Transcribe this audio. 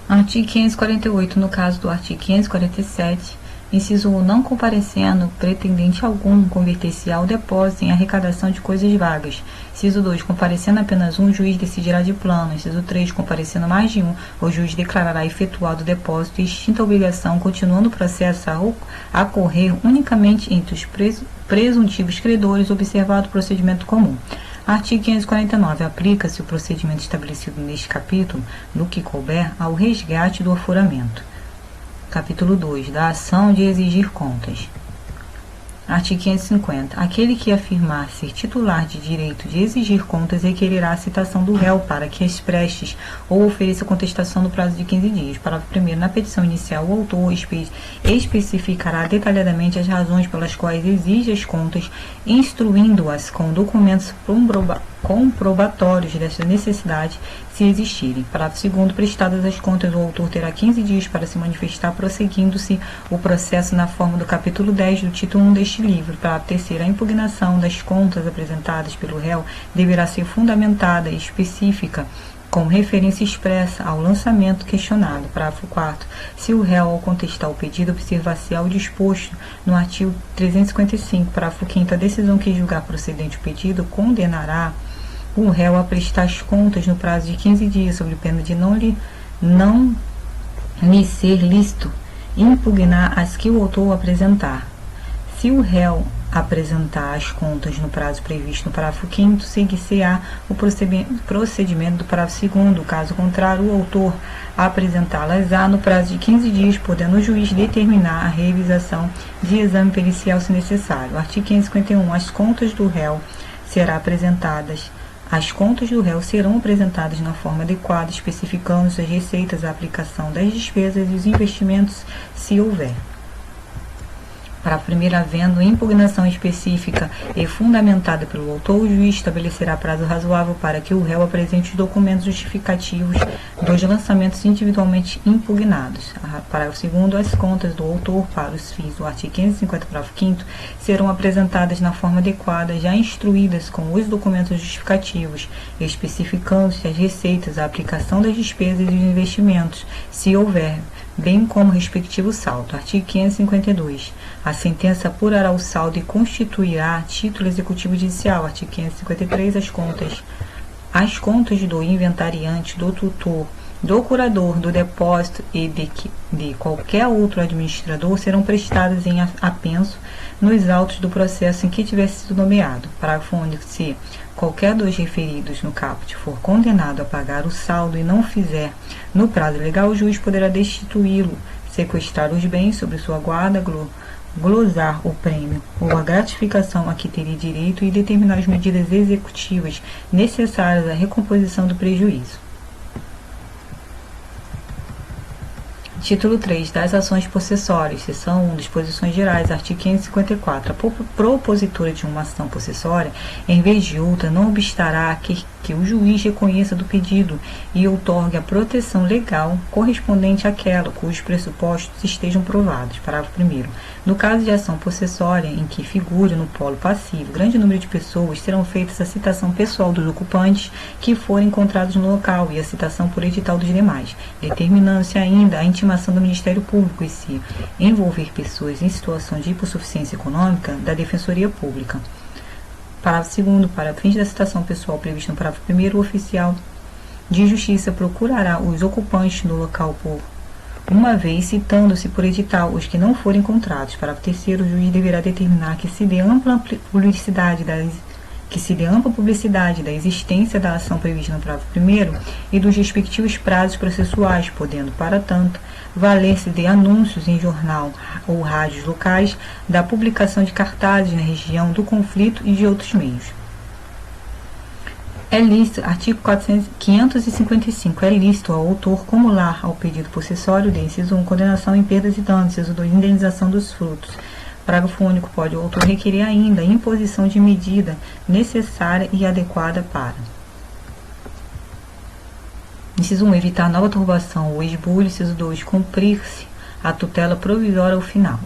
Artigo 548. No caso do artigo 547, inciso 1, não comparecendo pretendente algum converter-se ao depósito em arrecadação de coisas vagas. Inciso 2, comparecendo apenas um, o juiz decidirá de plano. Inciso 3, comparecendo mais de um, o juiz declarará efetuado o depósito e extinta a obrigação, continuando o processo a correr unicamente entre os presuntivos credores, observado o procedimento comum. Artigo 549. Aplica-se o procedimento estabelecido neste capítulo, no que couber, ao resgate do aforamento. Capítulo 2. Da ação de exigir contas. Artigo 550. Aquele que afirmar ser titular de direito de exigir contas requererá a citação do réu para que as prestes ou ofereça contestação no prazo de 15 dias. Parágrafo 1º. Na petição inicial, o autor especificará detalhadamente as razões pelas quais exige as contas, instruindo-as com documentos comprobatórios dessa necessidade, se existirem. Parágrafo 2º. Prestadas as contas, o autor terá 15 dias para se manifestar, prosseguindo-se o processo na forma do capítulo 10 do título 1 deste livro. Parágrafo 3º. A impugnação das contas apresentadas pelo réu deverá ser fundamentada e específica, com referência expressa ao lançamento questionado. Parágrafo 4º. Se o réu, ao contestar o pedido, observar-se ao disposto no artigo 355, parágrafo 5º, a decisão que julgar procedente o pedido condenará o réu a prestar as contas no prazo de 15 dias, sob pena de não lhe ser lícito impugnar as que o autor apresentar. Se o réu apresentar as contas no prazo previsto no parágrafo 5º, seguir-se-á o procedimento do parágrafo 2º. Caso contrário, o autor apresentá-las-á no prazo de 15 dias, podendo o juiz determinar a realização de exame pericial se necessário. Artigo 551. As contas do réu serão apresentadas na forma adequada, especificando suas receitas, a aplicação das despesas e os investimentos, se houver. Parágrafo 1º. Havendo impugnação específica e fundamentada pelo autor, o juiz estabelecerá prazo razoável para que o réu apresente os documentos justificativos dos lançamentos individualmente impugnados. Parágrafo 2º. As contas do autor, para os fins do artigo 550, parágrafo 5º, serão apresentadas na forma adequada, já instruídas com os documentos justificativos, especificando-se as receitas, a aplicação das despesas e dos investimentos, se houver, bem como respectivo saldo. Artigo 552. A sentença apurará o saldo e constituirá título executivo judicial. Artigo 553. As contas do inventariante, do tutor, do curador do depósito e de qualquer outro administrador serão prestadas em apenso nos autos do processo em que tiver sido nomeado. Parágrafo único. Se qualquer dos referidos no caput for condenado a pagar o saldo e não fizer no prazo legal, o juiz poderá destituí-lo, sequestrar os bens sobre sua guarda, glosar o prêmio ou a gratificação a que teria direito e determinar as medidas executivas necessárias à recomposição do prejuízo. Título 3. Das ações possessórias. Seção 1. Disposições gerais. Artigo 554. A propositura de uma ação possessória, em vez de outra, não obstará que o juiz reconheça do pedido e outorgue a proteção legal correspondente àquela cujos pressupostos estejam provados. Parágrafo 1º. No caso de ação possessória em que figure no polo passivo grande número de pessoas, serão feitas a citação pessoal dos ocupantes que forem encontrados no local e a citação por edital dos demais, determinando-se ainda a intimação do Ministério Público e, se envolver pessoas em situação de hipossuficiência econômica, da Defensoria Pública. Parágrafo 2º. Para fins da citação pessoal prevista no parágrafo 1º, o oficial de justiça procurará os ocupantes no local por uma vez, citando-se por edital os que não forem encontrados. Parágrafo 3º. O juiz deverá determinar que se dê ampla publicidade da existência da ação prevista no parágrafo 1º e dos respectivos prazos processuais, podendo, para tanto, valer-se de anúncios em jornal ou rádios locais, da publicação de cartazes na região do conflito e de outros meios. É lícito, artigo 555, é lícito ao autor cumular ao pedido possessório de inciso 1, condenação em perdas e danos, inciso 2, indenização dos frutos. Parágrafo único. Pode o autor requerer ainda a imposição de medida necessária e adequada para: inciso 1, evitar nova turbação ou esbulho. Inciso 2, cumprir-se a tutela provisória ao final.